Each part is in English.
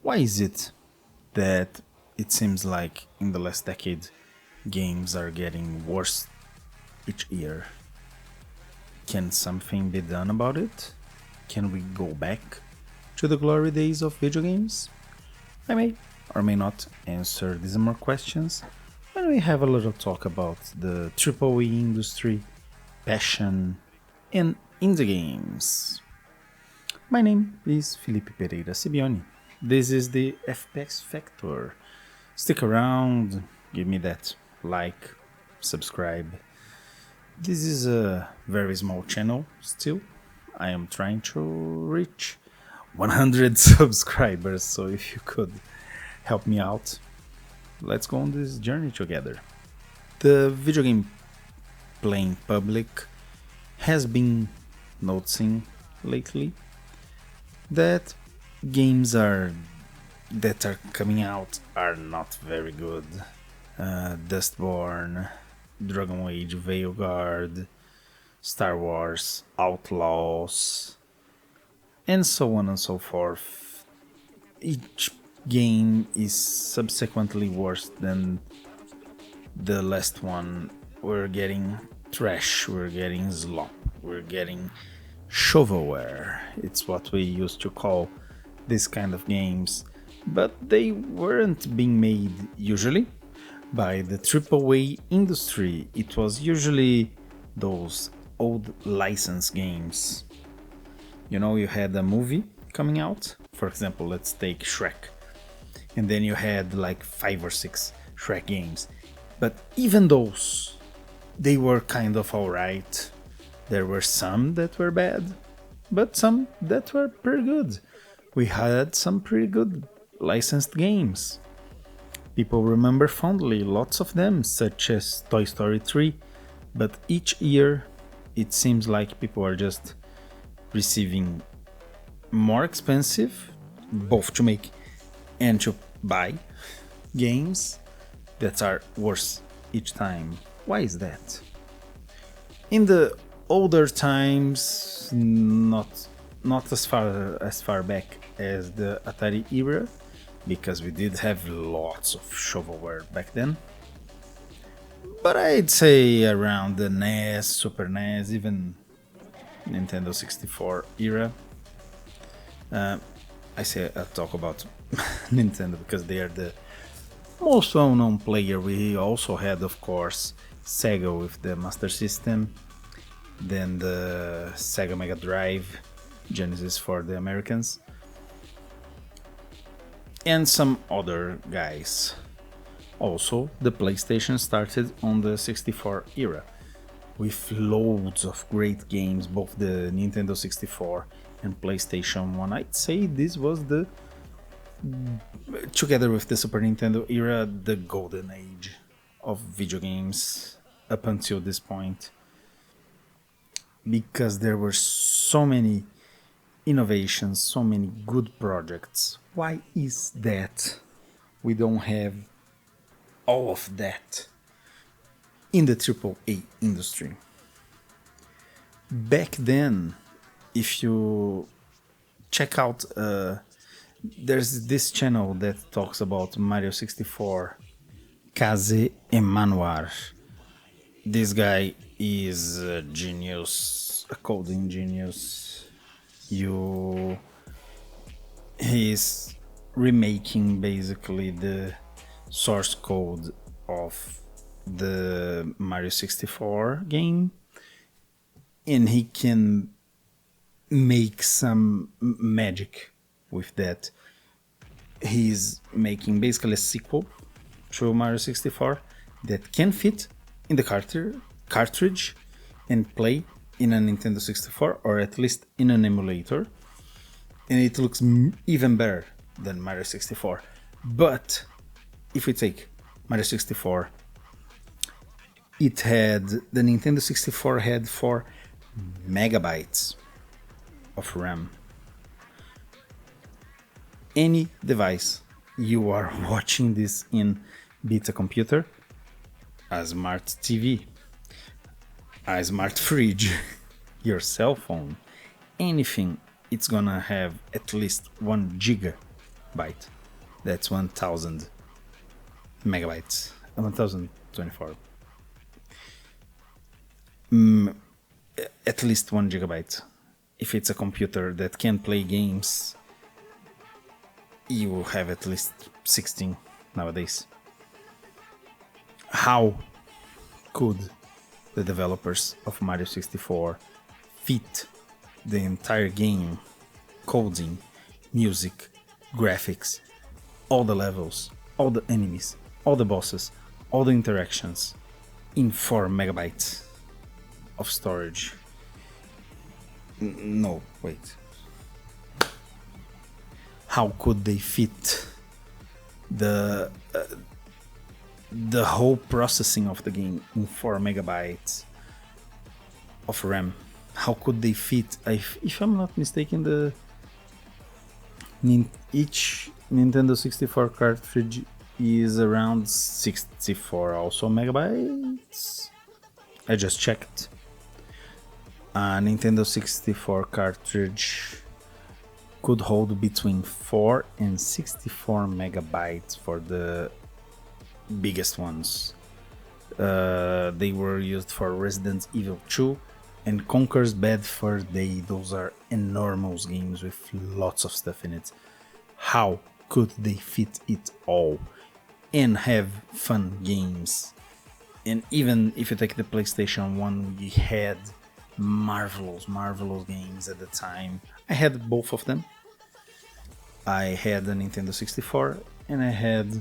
Why is it that it seems like in the last decade games are getting worse each year? Can something be done about it? Can we go back to the glory days of video games? I may or may not answer these and more questions when we have a little talk about the AAA industry, passion, and indie games. My name is Felipe Pereira Sibioni. This is the FPS Factor. Stick around, give me that like, subscribe. This is a very small channel still. I am trying to reach 100 subscribers, so if you could help me out, let's go on this journey together. The video game playing public has been noticing lately that games that are coming out are not very good. Dustborn, Dragon Age Veilguard, Star Wars Outlaws, and so on and so forth. Each game is subsequently worse than the last one. We're getting trash, we're getting slop, we're getting shovelware. It's what we used to call this kind of games, but they weren't being made usually by the AAA industry. It was usually those old license games. You know, you had a movie coming out, for example, let's take Shrek, and then you had like 5 or 6 Shrek games, but even those, they were kind of alright. There were some that were bad, but some that were pretty good. We had some pretty good licensed games. People remember fondly lots of them, such as Toy Story 3, but each year it seems like people are just receiving more expensive, both to make and to buy, games that are worse each time. Why is that? In the older times, not as far back as the Atari era, because we did have lots of shovelware back then. But I'd say around the NES, Super NES, even Nintendo 64 era. I talk about Nintendo because they are the most well-known player. We also had, of course, Sega with the Master System, then the Sega Mega Drive, Genesis for the Americans, and some other guys. Also, the PlayStation started on the 64 era, with loads of great games, both the Nintendo 64 and PlayStation 1. I'd say this was together with the Super Nintendo era, the golden age of video games up until this point, because there were so many innovations, so many good projects. Why is that we don't have all of that in the AAA industry? Back then, if you check out, there's this channel that talks about Mario 64, Kaze Emanuar. This guy is a genius, a coding genius. He's remaking basically the source code of the Mario 64 game, and he can make some magic with that. He's making basically a sequel to Mario 64 that can fit in the cartridge and play in a Nintendo 64, or at least in an emulator, and it looks even better than Mario 64. But if we take Mario 64, the Nintendo 64 had 4 megabytes of RAM. Any device you are watching this in, be it a computer, a smart TV, a smart fridge, your cell phone, anything, it's gonna have at least 1 giga byte. That's 1000 megabytes. 1024. At least 1 gigabyte. If it's a computer that can play games, you will have at least 16 nowadays. How could the developers of Mario 64 fit the entire game, coding, music, graphics, all the levels, all the enemies, all the bosses, all the interactions in 4 megabytes of storage? No, wait. How could they fit the whole processing of the game in 4 megabytes of RAM? How could they fit, if I'm not mistaken, each Nintendo 64 cartridge is around 64 also megabytes? I just checked. A Nintendo 64 cartridge could hold between 4 and 64 megabytes for the biggest ones. They were used for Resident Evil 2 and Conker's Bad Fur Day. Those are enormous games with lots of stuff in it. How could they fit it all and have fun games? And even if you take the PlayStation 1, we had marvelous games at the time. I had both of them. I had a Nintendo 64 and I had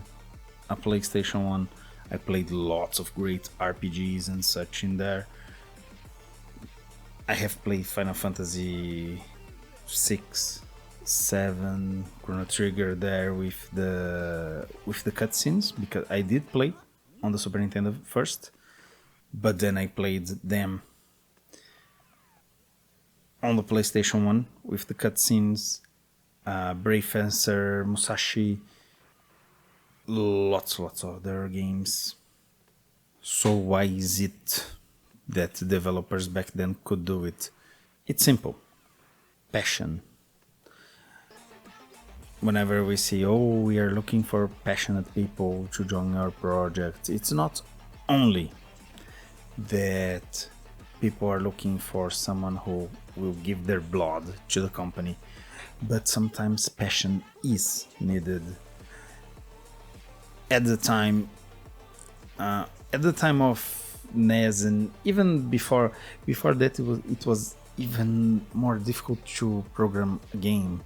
a PlayStation 1. I played lots of great RPGs and such in there. I have played Final Fantasy 6, 7, Chrono Trigger there with the cutscenes, because I did play on the Super Nintendo first, but then I played them on the PlayStation 1 with the cutscenes, Brave Fencer, Musashi, lots of other games. So why is it that developers back then could do it? It's simple. Passion. Whenever we see, we are looking for passionate people to join our project, it's not only that people are looking for someone who will give their blood to the company, but sometimes passion is needed. At the time of NES, and even before that, it was even more difficult to program a game.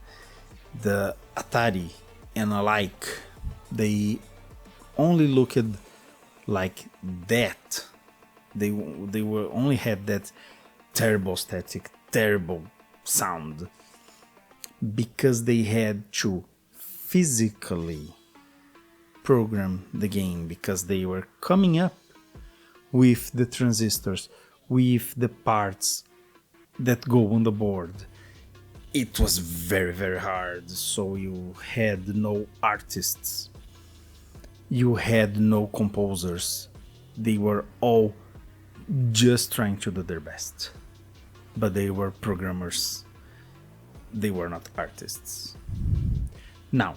The Atari and alike, they only looked like that. They were only had that terrible static, terrible sound, because they had to physically program the game, because they were coming up with the transistors, with the parts that go on the board. It was very hard. So you had no artists, you had no composers. They were all just trying to do their best, but they were programmers. They were not artists. Now,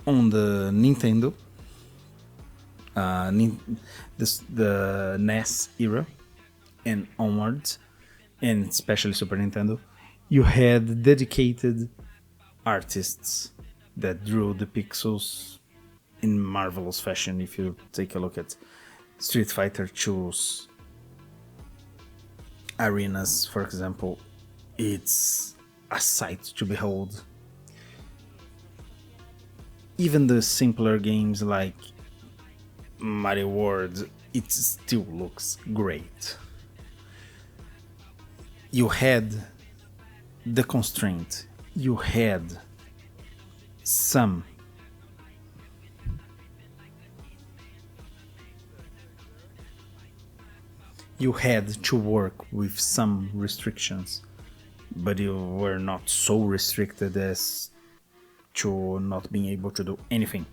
on the Nintendo, the NES era and onwards, and especially Super Nintendo, you had dedicated artists that drew the pixels in marvelous fashion. If you take a look at Street Fighter 2's arenas, for example, it's a sight to behold. Even the simpler games like Mario World, it still looks great. You had the constraint, you had some to work with some restrictions, but you were not so restricted as to not being able to do anything.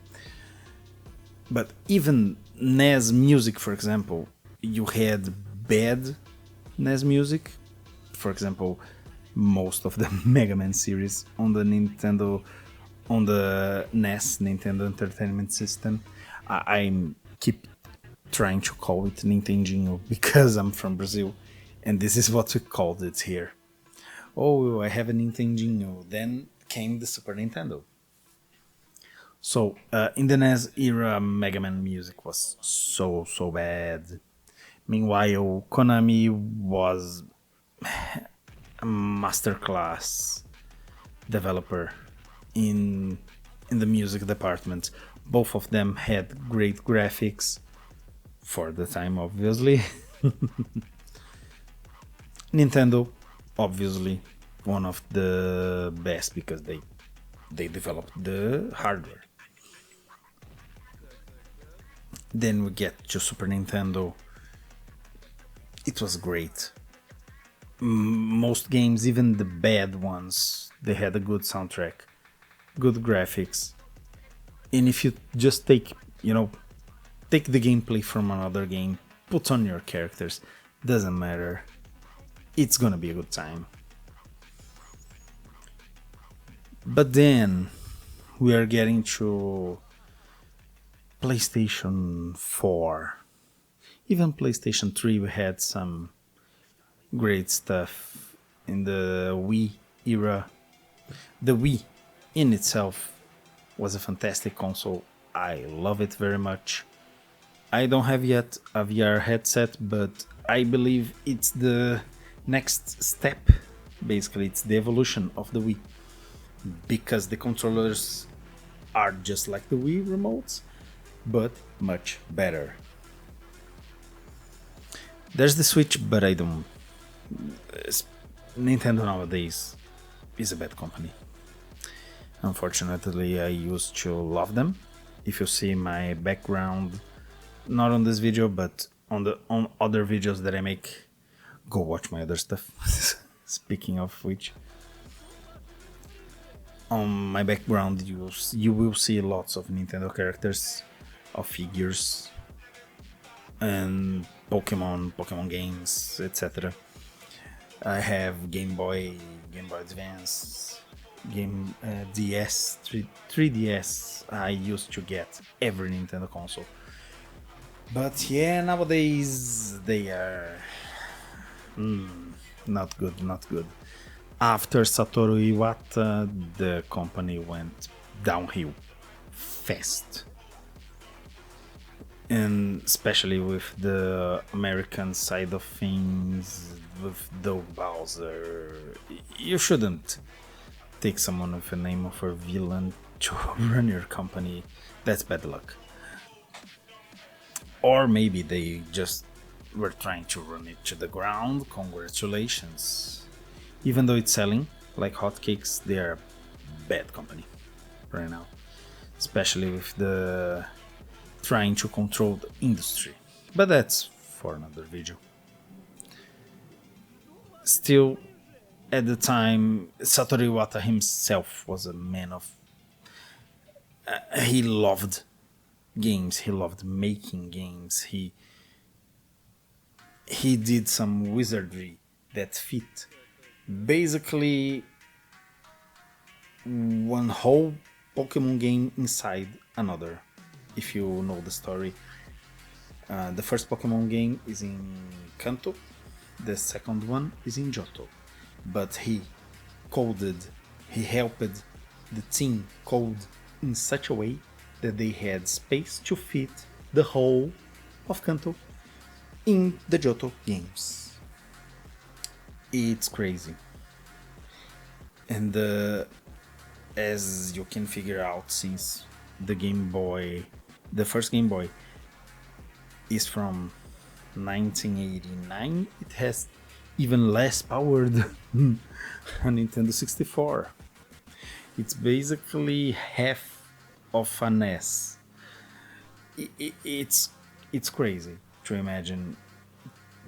But even NES music, for example, you had bad NES music. For example, most of the Mega Man series on the Nintendo on the NES, Nintendo Entertainment System. I keep trying to call it Nintendinho because I'm from Brazil, and this is what we called it here. Oh, I have a Nintendinho. Then came the Super Nintendo. So in the NES era, Mega Man music was so bad. Meanwhile, Konami was a masterclass developer in the music department. Both of them had great graphics for the time, obviously. Nintendo, obviously, one of the best because they developed the hardware. Then we get to Super Nintendo. It was great. Most games, even the bad ones, they had a good soundtrack, good graphics. And if you just take, take the gameplay from another game, put on your characters, doesn't matter. It's gonna be a good time. But then we are getting to PlayStation 4. Even PlayStation 3, we had some great stuff in the Wii era. The Wii in itself was a fantastic console. I love it very much. I don't have yet a VR headset, but I believe it's the next step. Basically, it's the evolution of the Wii. Because the controllers are just like the Wii remotes, but much better. There's the Switch, but I don't. Nintendo nowadays is a bad company. Unfortunately, I used to love them. If you see my background, not on this video, but on other videos that I make, go watch my other stuff. Speaking of which, on my background you will see lots of Nintendo characters, of figures, and Pokemon games, etc. I have Game Boy Advance, DS, 3DS. I used to get every Nintendo console. But yeah, nowadays they are not good. After Satoru Iwata, the company went downhill fast. And especially with the American side of things, with Doug Bowser, you shouldn't take someone with a name of a villain to run your company. That's bad luck. Or maybe they just were trying to run it to the ground. Congratulations. Even though it's selling like hotcakes, they are a bad company right now. Especially with the trying to control the industry. But that's for another video. Still, at the time, Satoru Iwata himself was a man of... he loved games, he loved making games, he did some wizardry that fit basically one whole Pokemon game inside another. If you know the story, the first Pokemon game is in Kanto, the second one is in Johto, but he helped the team code in such a way that they had space to fit the whole of Kanto in the Johto games. It's crazy. And as you can figure out, since the Game Boy, the first Game Boy is from 1989, it has even less power than a Nintendo 64. It's basically half of a NES. It's crazy to imagine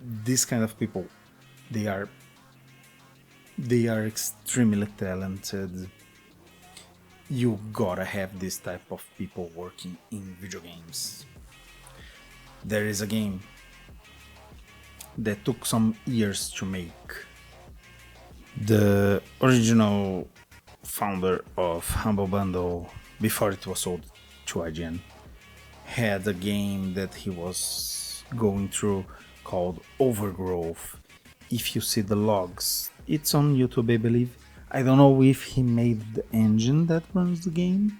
this kind of people. They are extremely talented. You gotta have this type of people working in video games. There is a game that took some years to make. The original founder of Humble Bundle, before it was sold to IGN, had a game that he was going through called Overgrowth. If you see the logs, it's on YouTube, I believe. I don't know if he made the engine that runs the game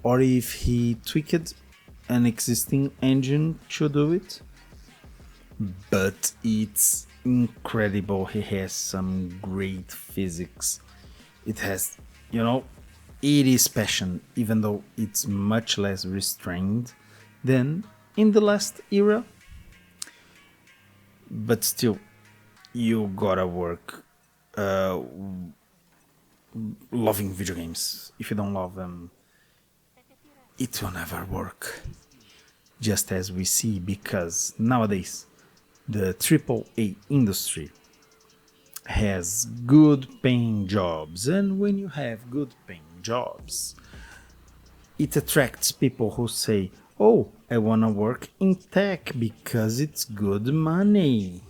or if he tweaked an existing engine to do it, but it's incredible. He has some great physics. It has, it is passion, even though it's much less restrained than in the last era. But still, you gotta work loving video games. If you don't love them, it will never work. Just as we see, because nowadays the AAA industry has good paying jobs, and when you have good paying jobs, it attracts people who say, oh, I wanna work in tech because it's good money.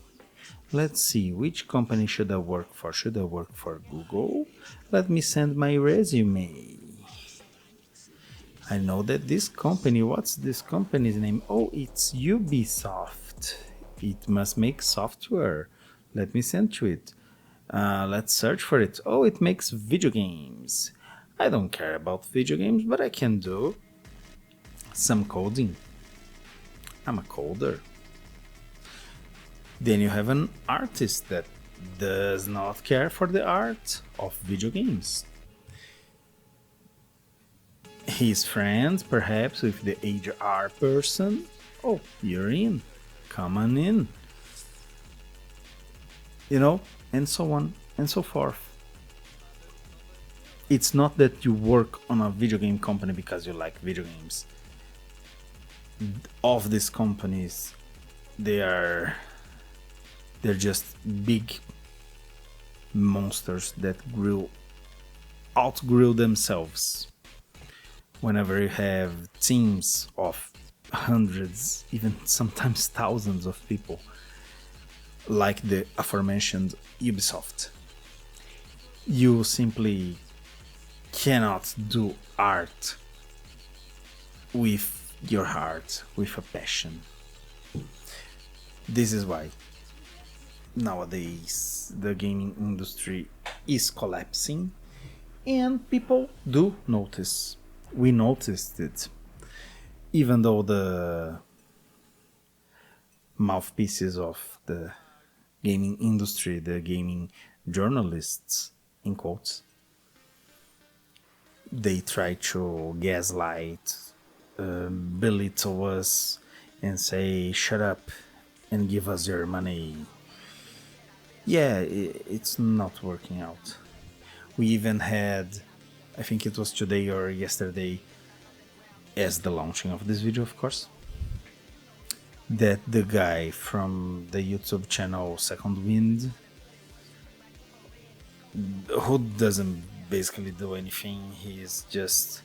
Let's see, which company should I work for? Should I work for Google? Let me send my resume. I know that this company, what's this company's name? Oh, it's Ubisoft. It must make software. Let me send to it. Let's search for it. Oh, it makes video games. I don't care about video games, but I can do some coding. I'm a coder. Then you have an artist that does not care for the art of video games. His friends, perhaps, with the HR person. Oh, you're in. Come on in. And so on and so forth. It's not that you work on a video game company because you like video games. Of these companies, they're just big monsters that outgrew themselves. Whenever you have teams of hundreds, even sometimes thousands of people, like the aforementioned Ubisoft, you simply cannot do art with your heart, with a passion. This is why nowadays the gaming industry is collapsing, and people do notice. We noticed it, even though the mouthpieces of the gaming industry, the gaming journalists, in quotes, they try to gaslight, belittle us, and say, shut up and give us your money. Yeah, it's not working out. We even had, I think it was today or yesterday, as the launching of this video, of course, that the guy from the YouTube channel Second Wind, who doesn't basically do anything, he's just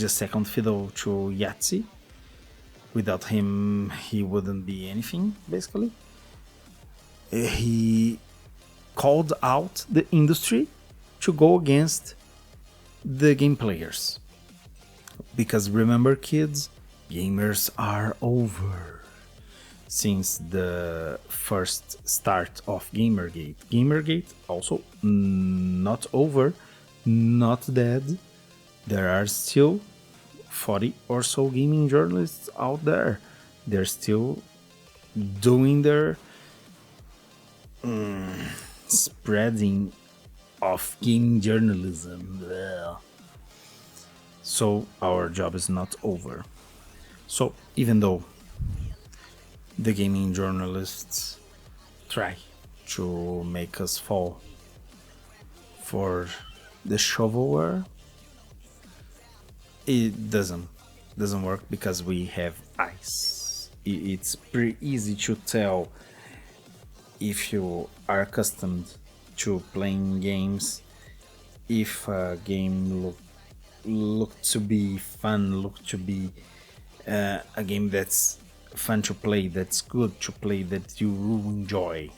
second fiddle to Yahtzee. Without him, he wouldn't be anything, basically. He called out the industry to go against the game players. Because remember, kids, gamers are over. Since the first start of Gamergate. Gamergate also not over, not dead. There are still 40 or so gaming journalists out there. They're still doing their spreading of gaming journalism. So our job is not over. So even though the gaming journalists try to make us fall for the shovelware, it doesn't work because we have eyes. It's pretty easy to tell if you are accustomed to playing games, if a game look to be fun, look to be a game that's fun to play, that's good to play, that you will enjoy.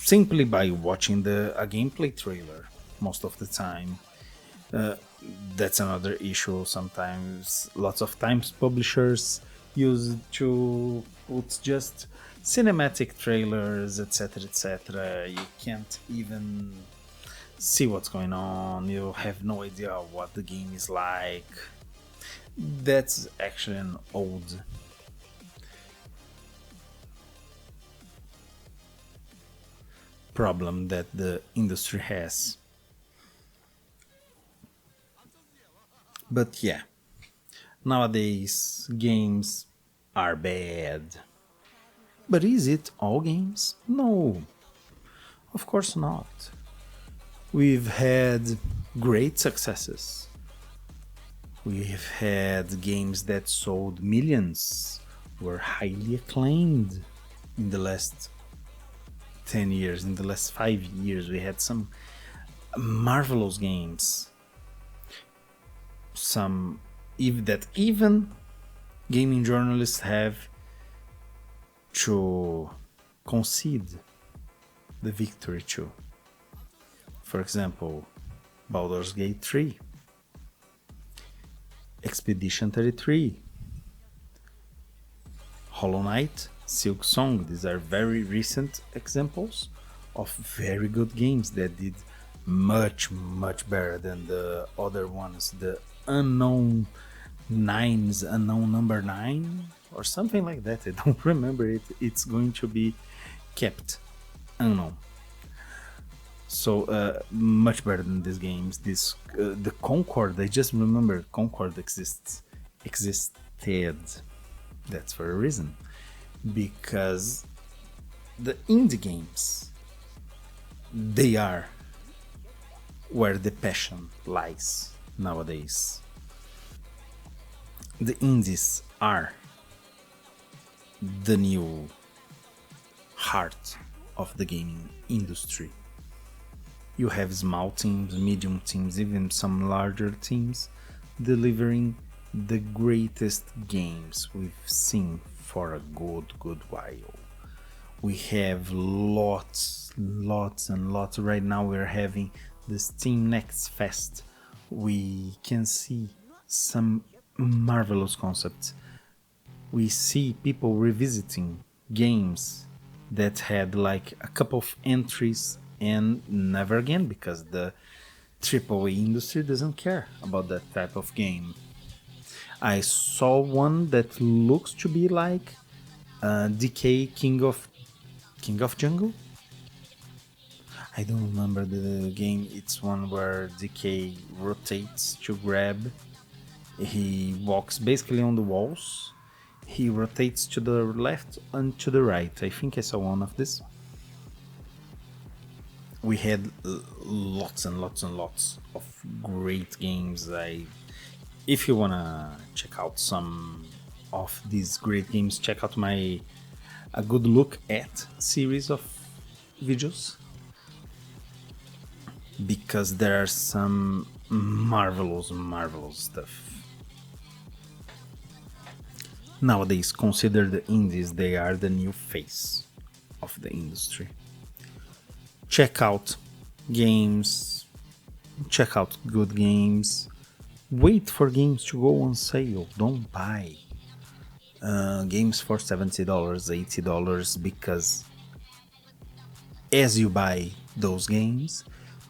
simply by watching a gameplay trailer most of the time. That's another issue. Sometimes, lots of times, publishers use to put just cinematic trailers, etc., etc. You can't even see what's going on. You have no idea what the game is like. That's actually an old problem that the industry has. But yeah, nowadays games are bad. But is it all games? No, of course not. We've had great successes. We've had games that sold millions, were highly acclaimed in the last 10 years, in the last 5 years. We had some marvelous games. Some that even gaming journalists have to concede the victory to. For example, Baldur's Gate 3, Expedition 33, Hollow Knight, Silk Song. These are very recent examples of very good games that did much, much better than the other ones. The Unknown Nines, Unknown Number 9, or something like that. I don't remember it. It's going to be kept unknown. So much better than these games. The Concord. I just remember Concord existed. That's for a reason, because the indie games, they are where the passion lies nowadays. The indies are the new heart of the gaming industry. You have small teams, medium teams, even some larger teams delivering the greatest games we've seen for a good while. We have lots and lots. Right now we're having the Steam Next Fest. We can see some marvelous concepts. We see people revisiting games that had like a couple of entries and never again, because the AAA industry doesn't care about that type of game. I saw one that looks to be like DK King of Jungle. I don't remember the game. It's one where DK rotates to grab. He walks basically on the walls. He rotates to the left and to the right. I think I saw one of this. We had lots and lots and lots of great games. If you wanna check out some of these great games, check out my A Good Look At series of videos, because there are some marvelous stuff. Nowadays, consider the indies, they are the new face of the industry. Check out games, check out good games, wait for games to go on sale, don't buy games for $70, $80, because as you buy those games,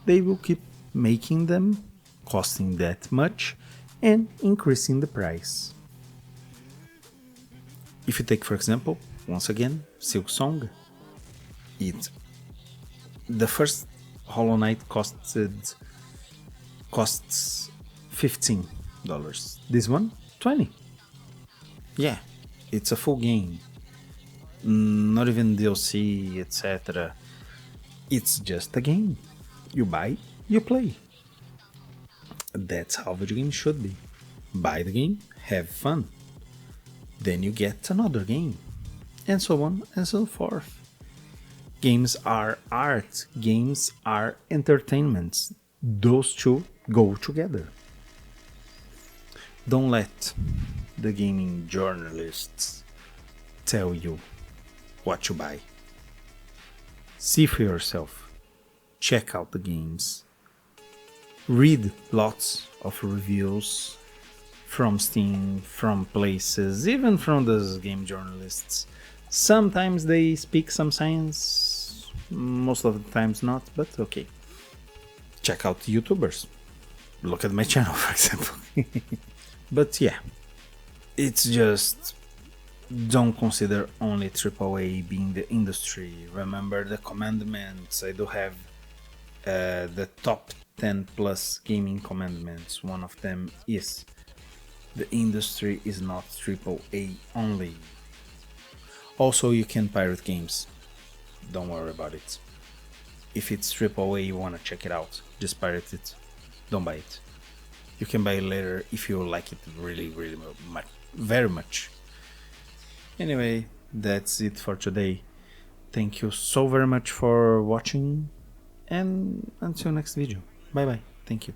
they will keep making them, costing that much, and increasing the price. If you take, for example, once again, Silk Song, the first Hollow Knight costs $15. This one, $20. Yeah, it's a full game. Not even DLC, etc. It's just a game. You buy, you play. That's how video games should be. Buy the game, have fun. Then you get another game. And so on and so forth. Games are art. Games are entertainment. Those two go together. Don't let the gaming journalists tell you what to buy. See for yourself. Check out the games. Read lots of reviews from Steam, from places, even from those game journalists. Sometimes they speak some science, most of the times not, but okay. Check out YouTubers. Look at my channel, for example. But yeah, it's just don't consider only AAA being the industry. Remember the commandments. I do have the top 10 plus gaming commandments. One of them is the industry is not AAA only. Also, you can pirate games. Don't worry about it. If it's AAA, you wanna check it out, just pirate it. Don't buy it. You can buy it later if you like it really, really much, very much. Anyway, that's it for today. Thank you so very much for watching, and until next video. Bye bye. Thank you.